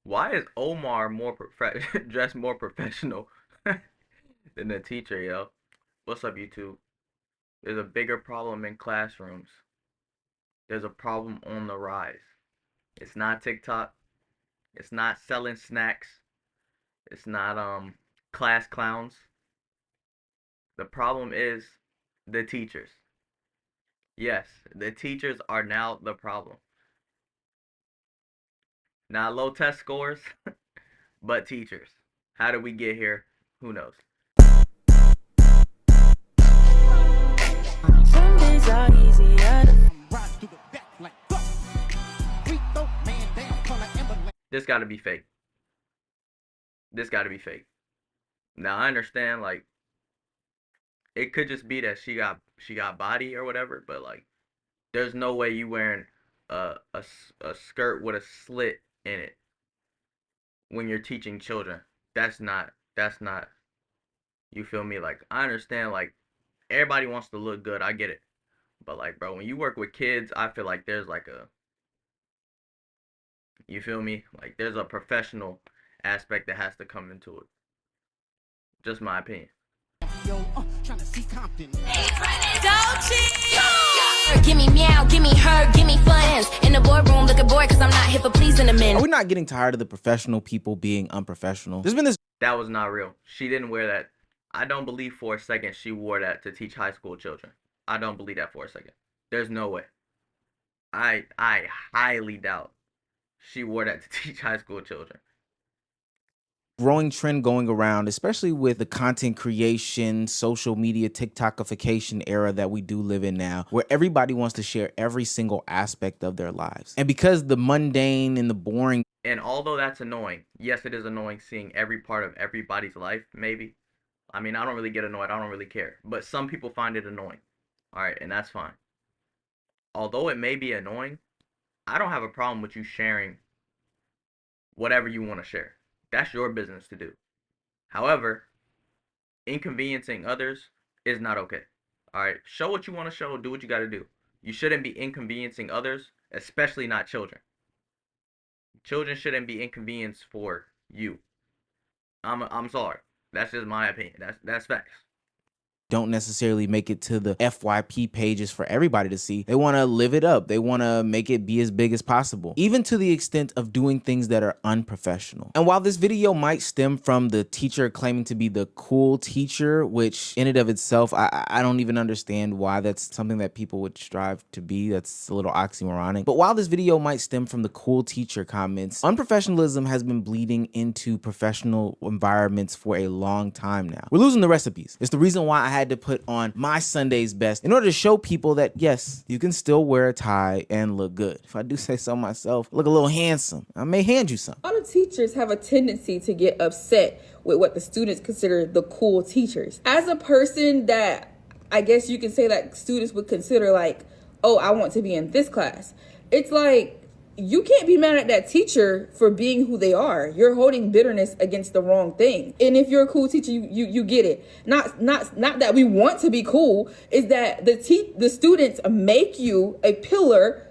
Why is Omar dressed more professional than the teacher, yo? What's up, YouTube? There's a bigger problem in classrooms. There's a problem on the rise. It's not TikTok. It's not selling snacks. It's not class clowns. The problem is the teachers. Yes, the teachers are now the problem. Not low test scores, but teachers. How did we get here? Who knows? Some days are easier. This got to be fake. This got to be fake. Now I understand, like, it could just be that she got body or whatever, but like, there's no way you wearing a skirt with a slit in it when you're teaching children. That's not. You feel me? Like, I understand, like, everybody wants to look good. I get it. But like, bro, when you work with kids, I feel like there's like a, you feel me? Like, there's a professional aspect that has to come into it. Just my opinion. Yo, trying to see Compton. Give me meow, give me her, give me funds. In the boardroom, looking bored because I'm not here for pleasing the men. Are we not getting tired of the professional people being unprofessional? There's been this. That was not real. She didn't wear that. I don't believe for a second she wore that to teach high school children. I don't believe that for a second. There's no way. I highly doubt she wore that to teach high school children. Growing trend going around, especially with the content creation, social media, TikTokification era that we do live in now, where everybody wants to share every single aspect of their lives. And because the mundane and the boring. And although that's annoying, yes, it is annoying seeing every part of everybody's life, maybe. I mean, I don't really get annoyed. I don't really care. But some people find it annoying. All right, and that's fine. Although it may be annoying, I don't have a problem with you sharing whatever you want to share. That's your business to do. However, inconveniencing others is not okay. All right, show what you want to show, do what you got to do. You shouldn't be inconveniencing others, especially not children. Children shouldn't be inconvenienced for you. I'm sorry. That's just my opinion. That's facts. Don't necessarily make it to the FYP pages for everybody to see. They want to live it up. They want to make it be as big as possible, even to the extent of doing things that are unprofessional. And while this video might stem from the teacher claiming to be the cool teacher, which in and of itself, I don't even understand why that's something that people would strive to be. That's a little oxymoronic. But while this video might stem from the cool teacher comments, unprofessionalism has been bleeding into professional environments for a long time now. We're losing the recipes. It's the reason why I had to put on my Sunday's best in order to show people that yes, you can still wear a tie and look good. If I do say so myself, look a little handsome. I may hand you some. A lot of teachers have a tendency to get upset with what the students consider the cool teachers. As a person that I guess you can say that students would consider like, oh, I want to be in this class. It's like, you can't be mad at that teacher for being who they are. You're holding bitterness against the wrong thing. And if you're a cool teacher, you get it. Not that we want to be cool, is that the students make you a pillar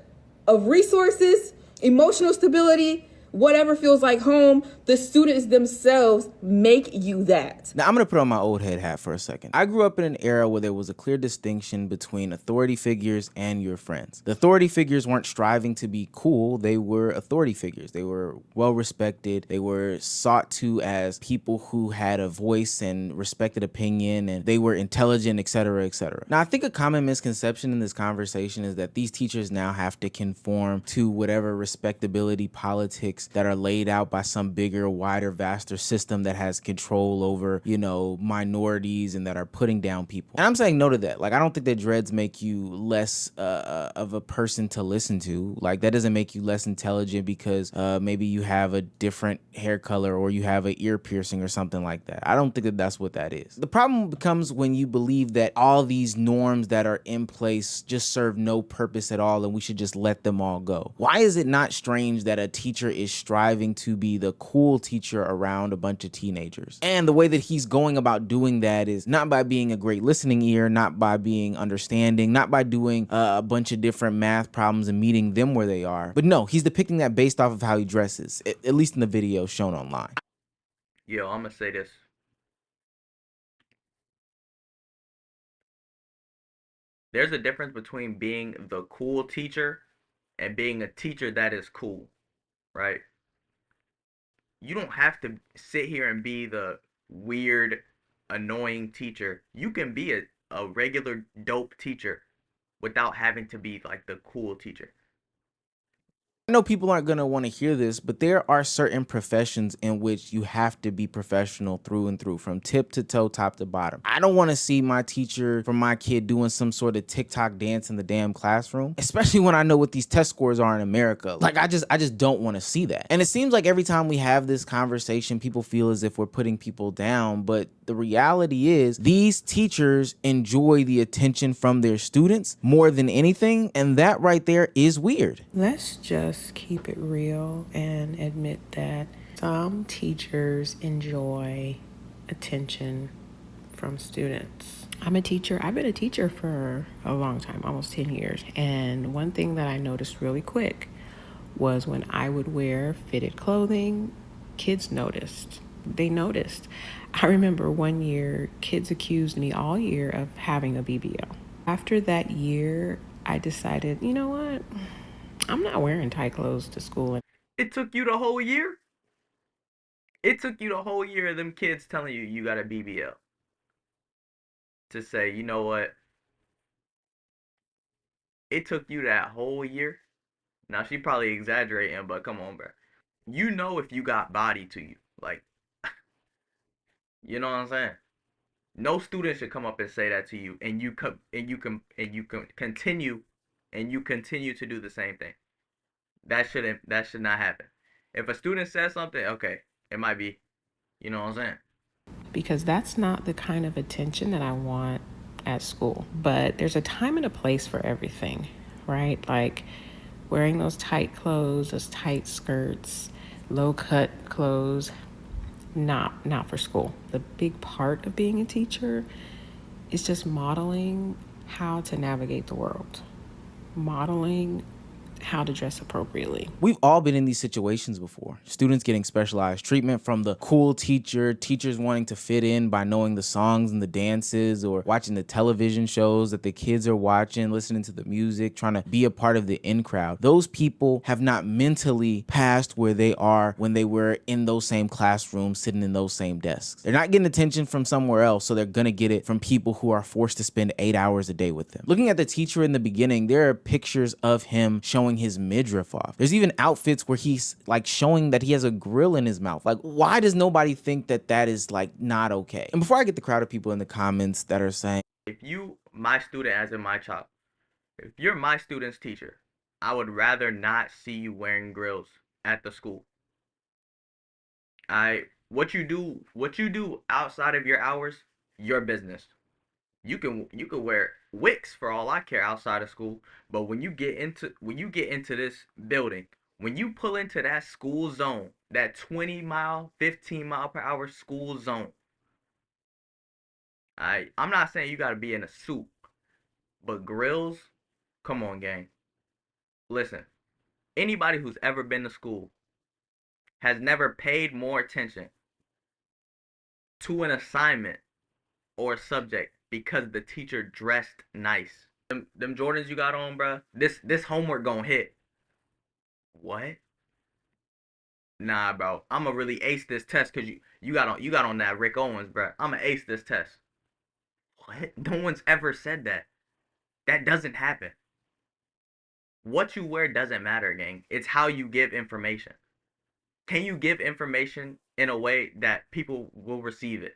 of resources, emotional stability, whatever feels like home. The students themselves make you that. Now, I'm going to put on my old head hat for a second. I grew up in an era where there was a clear distinction between authority figures and your friends. The authority figures weren't striving to be cool. They were authority figures. They were well respected. They were sought to as people who had a voice and respected opinion, and they were intelligent, etc., etc. Now, I think a common misconception in this conversation is that these teachers now have to conform to whatever respectability politics that are laid out by some bigger, wider, vaster system that has control over, you know, minorities and that are putting down people. And I'm saying no to that. Like, I don't think that dreads make you less of a person to listen to. Like, that doesn't make you less intelligent because maybe you have a different hair color or you have an ear piercing or something like that. I don't think that that's what that is. The problem becomes when you believe that all these norms that are in place just serve no purpose at all and we should just let them all go. Why is it not strange that a teacher is striving to be the cool teacher around a bunch of teenagers. And the way that he's going about doing that is not by being a great listening ear, not by being understanding, not by doing a bunch of different math problems and meeting them where they are. But no, he's depicting that based off of how he dresses, at least in the video shown online. Yo, I'm gonna say this. There's a difference between being the cool teacher and being a teacher that is cool, right? You don't have to sit here and be the weird, annoying teacher. You can be a regular dope teacher without having to be like the cool teacher. I know people aren't going to want to hear this, but there are certain professions in which you have to be professional through and through, from tip to toe, top to bottom. I don't want to see my teacher for my kid doing some sort of TikTok dance in the damn classroom, especially when I know what these test scores are in America. Like, I just don't want to see that. And it seems like every time we have this conversation, people feel as if we're putting people down, but the reality is these teachers enjoy the attention from their students more than anything, and that right there is weird. Let's just keep it real and admit that some teachers enjoy attention from students. I'm a teacher. I've been a teacher for a long time, almost 10 years. And one thing that I noticed really quick was when I would wear fitted clothing, kids noticed. They noticed. I remember one year, kids accused me all year of having a BBL. After that year, I decided, you know what? I'm not wearing tight clothes to school. It took you the whole year? It took you the whole year of them kids telling you got a BBL to say, you know what? It took you that whole year? Now, she probably exaggerating, but come on, bro. You know if you got body to you. Like, you know what I'm saying? No student should come up and say that to you, and you continue to do the same thing. That should not happen. If a student says something, okay, it might be, you know what I'm saying? Because that's not the kind of attention that I want at school. But there's a time and a place for everything, right? Like wearing those tight clothes, those tight skirts, low cut clothes, not for school. The big part of being a teacher is just modeling how to navigate the world, modeling how to dress appropriately. We've all been in these situations before. Students getting specialized treatment from the cool teacher, teachers wanting to fit in by knowing the songs and the dances, or watching the television shows that the kids are watching, listening to the music, trying to be a part of the in crowd. Those people have not mentally passed where they are when they were in those same classrooms, sitting in those same desks. They're not getting attention from somewhere else, so they're gonna get it from people who are forced to spend 8 hours a day with them. Looking at the teacher in the beginning, there are pictures of him showing his midriff off. There's even outfits where he's like showing that he has a grill in his mouth. Like, why does nobody think that that is like not okay? And before I get the crowd of people in the comments that are saying, if you, my student, as in my child, if you're my student's teacher, I would rather not see you wearing grills at the school. What you do outside of your hours, your business. You can wear wicks for all I care outside of school, but when you get into this building, when you pull into that school zone, that 20 mile, 15 mile per hour school zone, I'm not saying you gotta be in a suit, but grills, come on, gang. Listen, anybody who's ever been to school has never paid more attention to an assignment or a subject because the teacher dressed nice. Them Jordans you got on, bruh, this homework gonna hit. What? Nah, bro. I'ma really ace this test because you got on that Rick Owens, bruh. I'ma ace this test. What? No one's ever said that. That doesn't happen. What you wear doesn't matter, gang. It's how you give information. Can you give information in a way that people will receive it?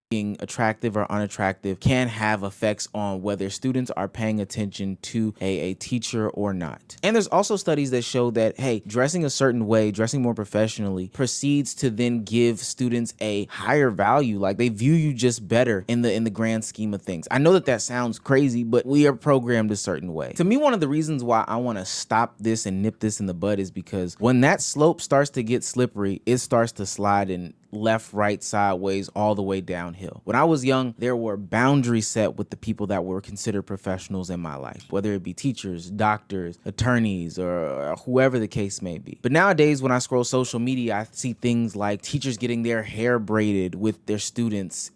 being attractive or unattractive can have effects on whether students are paying attention to a teacher or not. And there's also studies that show that, hey, dressing a certain way, dressing more professionally, proceeds to then give students a higher value. Like, they view you just better in the grand scheme of things. I know that that sounds crazy, but we are programmed a certain way. To me, one of the reasons why I want to stop this and nip this in the bud is because when that slope starts to get slippery, it starts to slide in left, right, sideways, all the way downhill. When I was young, there were boundaries set with the people that were considered professionals in my life, whether it be teachers, doctors, attorneys, or whoever the case may be. But nowadays, when I scroll social media, I see things like teachers getting their hair braided with their students.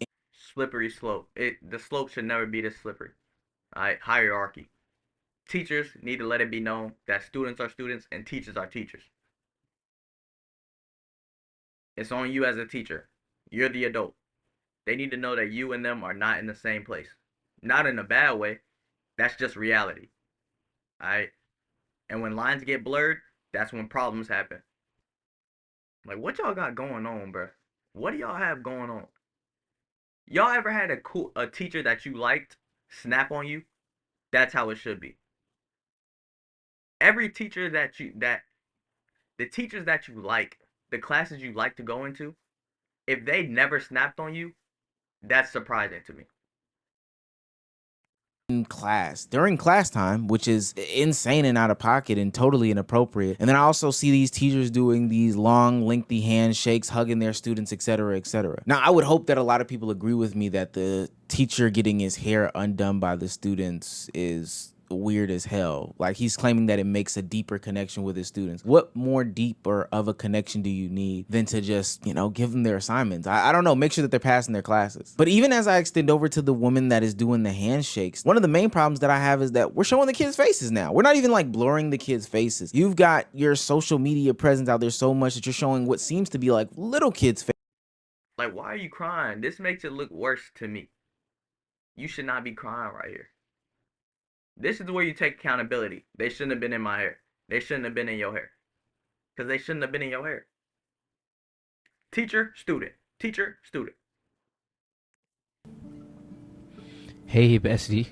Slippery slope. The slope should never be this slippery. All right, hierarchy. Teachers need to let it be known that students are students and teachers are teachers. It's on you as a teacher. You're the adult. They need to know that you and them are not in the same place. Not in a bad way. That's just reality. Alright? And when lines get blurred, that's when problems happen. Like, what y'all got going on, bro? What do y'all have going on? Y'all ever had a teacher that you liked snap on you? That's how it should be. Every teacher the teachers that you like, the classes you like to go into, if they never snapped on you, that's surprising to me. In class, during class time, which is insane and out of pocket and totally inappropriate. And then I also see these teachers doing these long, lengthy handshakes, hugging their students, etc., etc. Now, I would hope that a lot of people agree with me that the teacher getting his hair undone by the students is weird as hell. Like, he's claiming that it makes a deeper connection with his students. What more deeper of a connection do you need than to just, give them their assignments? I don't know, make sure that they're passing their classes. But even as I extend over to the woman that is doing the handshakes, one of the main problems that I have is that we're showing the kids' faces now. We're not even like blurring the kids' faces. You've got your social media presence out there so much that you're showing what seems to be like little kids' faces. Like, why are you crying? This makes it look worse to me. You should not be crying right here. This is where you take accountability. They shouldn't have been in my hair. They shouldn't have been in your hair. Because they shouldn't have been in your hair. Teacher, student. Teacher, student. Hey, bestie.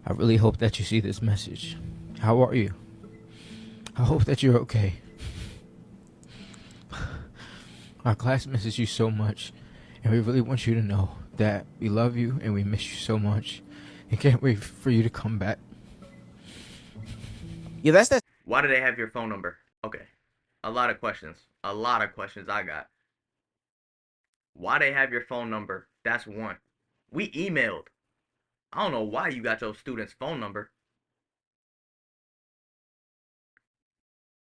I really hope that you see this message. How are you? I hope that you're okay. Our class misses you so much, and we really want you to know that we love you and we miss you so much. And can't wait for you to come back. Yeah, that's that. Why do they have your phone number? Okay. A lot of questions. A lot of questions I got. Why they have your phone number? That's one. We emailed. I don't know why you got your student's phone number.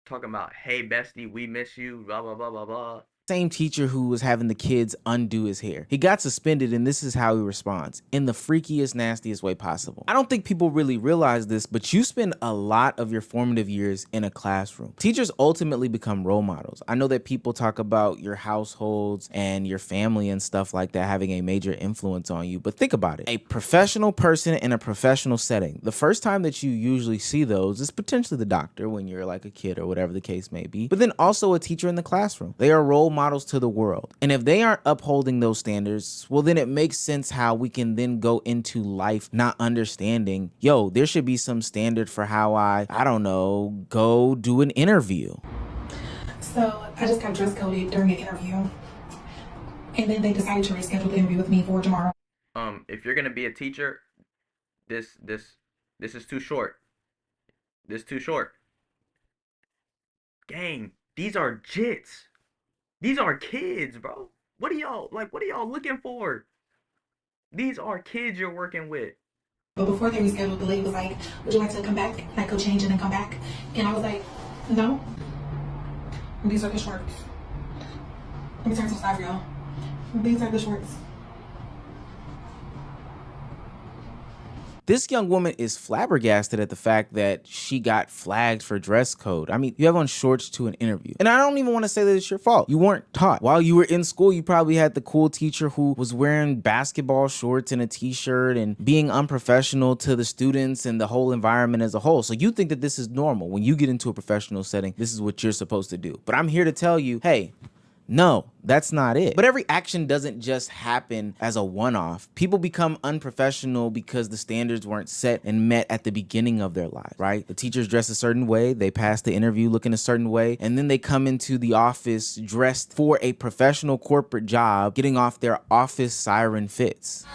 Talking about, hey, bestie, we miss you, blah, blah, blah, blah, blah. Same teacher who was having the kids undo his hair. He got suspended, and this is how he responds, in the freakiest, nastiest way possible. I don't think people really realize this, but you spend a lot of your formative years in a classroom. Teachers ultimately become role models. I know that people talk about your households and your family and stuff like that having a major influence on you, but think about it. A professional person in a professional setting, the first time that you usually see those is potentially the doctor when you're like a kid or whatever the case may be, but then also a teacher in the classroom. They are role models to the world. And if they aren't upholding those standards, well, then it makes sense how we can then go into life not understanding, yo, there should be some standard for how I don't know, go do an interview. So I just got dress coded during an interview. And then they decided to reschedule the interview with me for tomorrow. If you're gonna be a teacher, this is too short. This is too short. Gang, these are jits. These are kids, bro. What are y'all looking for? These are kids you're working with. But before they rescheduled, the lady was like, would you like to come back? Like, go change and then come back? And I was like, no. These are the shorts. Let me turn to the side for y'all. These are the shorts. This young woman is flabbergasted at the fact that she got flagged for dress code. I mean, you have on shorts to an interview. And I don't even want to say that it's your fault. You weren't taught. While you were in school, you probably had the cool teacher who was wearing basketball shorts and a t-shirt and being unprofessional to the students and the whole environment as a whole. So you think that this is normal. When you get into a professional setting, this is what you're supposed to do. But I'm here to tell you, hey, no, That's not it. But every action doesn't just happen as a one-off. People become unprofessional because the standards weren't set and met at the beginning of their lives, right? The teachers dress a certain way, they pass the interview looking a certain way, and then they come into the office dressed for a professional corporate job, getting off their office siren fits.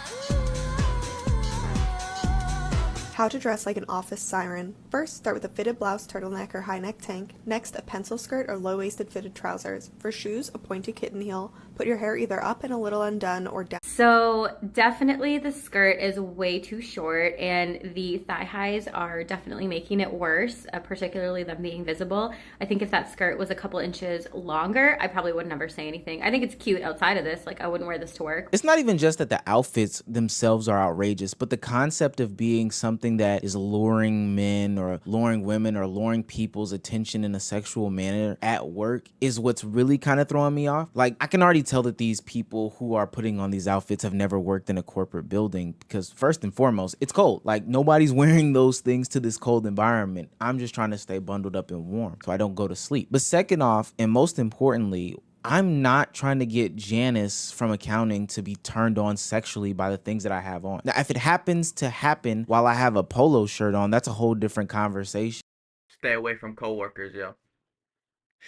How to dress like an office siren. First, start with a fitted blouse, turtleneck, or high neck tank. Next, a pencil skirt or low-waisted fitted trousers. For shoes, a pointed kitten heel. Put your hair either up and a little undone or down. So definitely the skirt is way too short, and the thigh highs are definitely making it worse, particularly them being visible. I think if that skirt was a couple inches longer, I probably would never say anything. I think it's cute outside of this. Like, I wouldn't wear this to work. It's not even just that the outfits themselves are outrageous, but the concept of being something that is luring men or luring women or luring people's attention in a sexual manner at work is what's really kind of throwing me off. Like, I can already tell that these people who are putting on these outfits have never worked in a corporate building, because first and foremost, it's cold. Like, nobody's wearing those things to this cold environment. I'm just trying to stay bundled up and warm so I don't go to sleep. But second off, and most importantly, I'm not trying to get Janice from accounting to be turned on sexually by the things that I have on. Now, if it happens to happen while I have a polo shirt on, that's a whole different conversation. Stay away from coworkers, yo.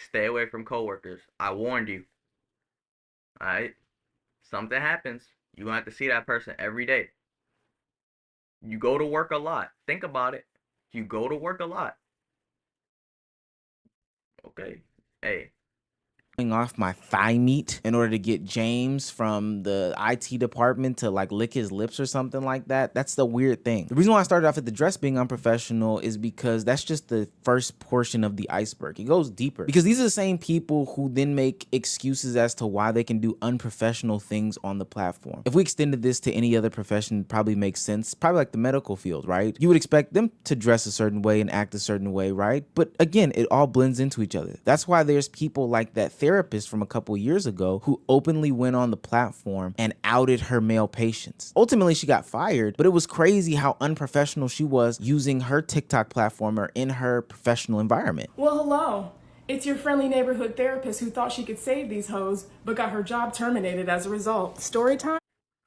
Stay away from coworkers. I warned you. Alright? Something happens. You're gonna have to see that person every day. You go to work a lot. Think about it. You go to work a lot. Okay. Hey. Off my thigh meat in order to get James from the IT department to like lick his lips or something like that. That's the weird thing. The reason why I started off at the dress being unprofessional is because that's just the first portion of the iceberg. It goes deeper because these are the same people who then make excuses as to why they can do unprofessional things on the platform. If we extended this to any other profession, it probably makes sense. Probably like the medical field, right? You would expect them to dress a certain way and act a certain way, right? But again, it all blends into each other. That's why there's people like that therapist from a couple years ago who openly went on the platform and outed her male patients. Ultimately, she got fired, but it was crazy how unprofessional she was using her TikTok platform or in her professional environment. Well, hello. It's your friendly neighborhood therapist who thought she could save these hoes, but got her job terminated as a result. Story time?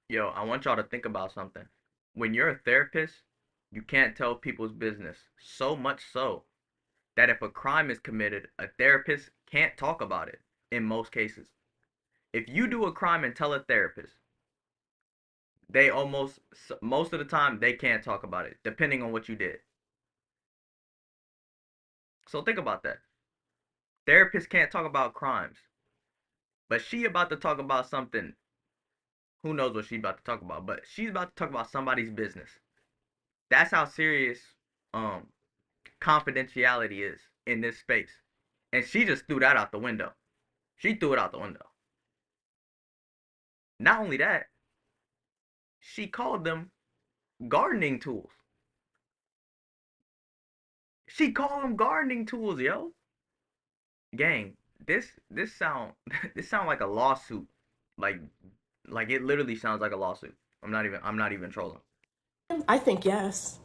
Yo, I want y'all to think about something. When you're a therapist, you can't tell people's business. So much so that if a crime is committed, a therapist can't talk about it. In most cases, if you do a crime and tell a therapist, they most of the time they can't talk about it, depending on what you did. So think about that. Therapists can't talk about crimes, but she about to talk about something. Who knows what she's about to talk about? But she's about to talk about somebody's business. That's how serious confidentiality is in this space, and she just threw that out the window. She threw it out the window. Not only that, she called them gardening tools. She called them gardening tools, yo. Gang, this sound like a lawsuit. Like it literally sounds like a lawsuit. I'm not even trolling. I think yes.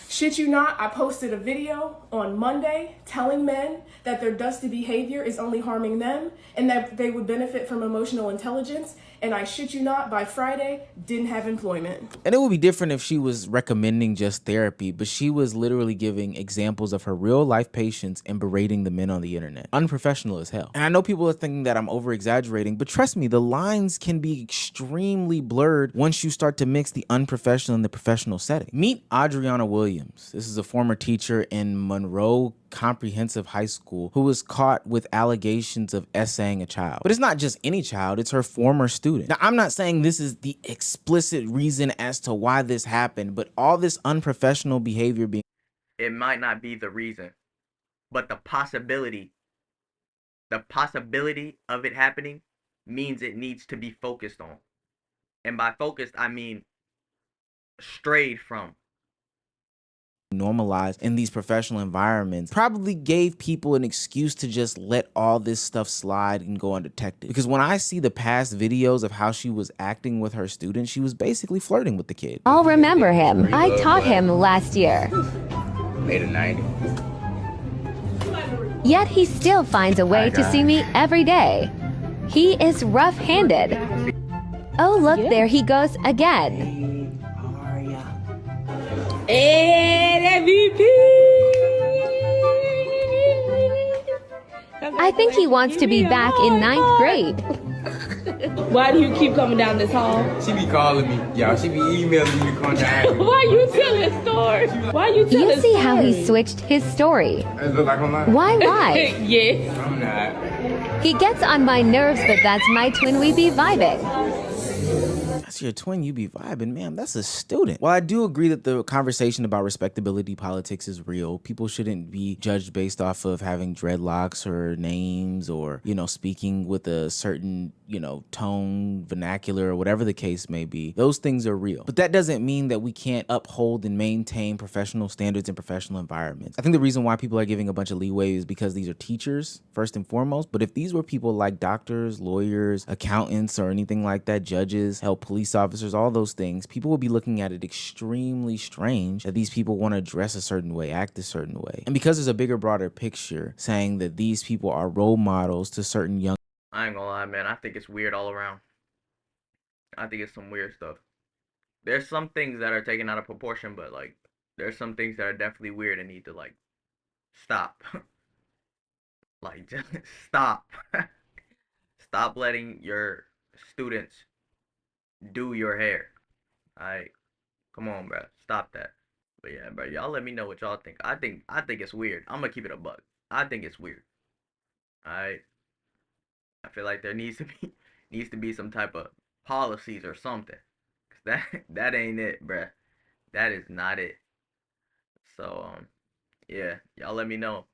Shit you not, I posted a video on Monday telling men that their dusty behavior is only harming them and that they would benefit from emotional intelligence. And I shit you not, by Friday, didn't have employment. And it would be different if she was recommending just therapy, but she was literally giving examples of her real life patients and berating the men on the internet. Unprofessional as hell. And I know people are thinking that I'm over exaggerating, but trust me, the lines can be extremely blurred once you start to mix the unprofessional and the professional setting. Meet Adriana Williams. This is a former teacher in Monroe Comprehensive High School who was caught with allegations of essaying a child. But it's not just any child, it's her former student. Now, I'm not saying this is the explicit reason as to why this happened, but all this unprofessional behavior being... It might not be the reason, but the possibility of it happening means it needs to be focused on. And by focused, I mean strayed from. Normalized in these professional environments probably gave people an excuse to just let all this stuff slide and go undetected. Because when I see the past videos of how she was acting with her students, she was basically flirting with the kid. I'll remember him. I taught him last year. Made a 90. Yet he still finds a way to see me every day. He is rough-handed. Oh, look, there he goes again. I think he wants to be back in 9th grade. Why do you keep coming down this hall? She be calling me, y'all. She be emailing me to come down. Why you telling stories? Why you telling You see how he switched his story. It look like I'm lying. Why lie? Yes. I'm not. He gets on my nerves, but that's my twin, we be vibing. That's your twin, you be vibing, man. That's a student. While I do agree that the conversation about respectability politics is real, people shouldn't be judged based off of having dreadlocks or names or, you know, speaking with a certain, you know, tone, vernacular, or whatever the case may be. Those things are real. But that doesn't mean that we can't uphold and maintain professional standards in professional environments. I think the reason why people are giving a bunch of leeway is because these are teachers, first and foremost. But if these were people like doctors, lawyers, accountants, or anything like that, judges, help police officers, all those things, people will be looking at it extremely strange that these people want to dress a certain way, act a certain way. And because there's a bigger, broader picture saying that these people are role models to certain young. I ain't gonna lie, man. I think it's weird all around. I think it's some weird stuff. There's some things that are taken out of proportion, but like, there's some things that are definitely weird and need to like stop. Like, just stop. Stop letting your students do your hair. Alright, come on, bro. Stop that. But yeah, bro, y'all let me know what y'all think. I think it's weird. I'm gonna keep it a buck. I think it's weird. Alright. I feel like there needs to be some type of policies or something. 'Cause that ain't it, bruh. That is not it. So yeah, y'all let me know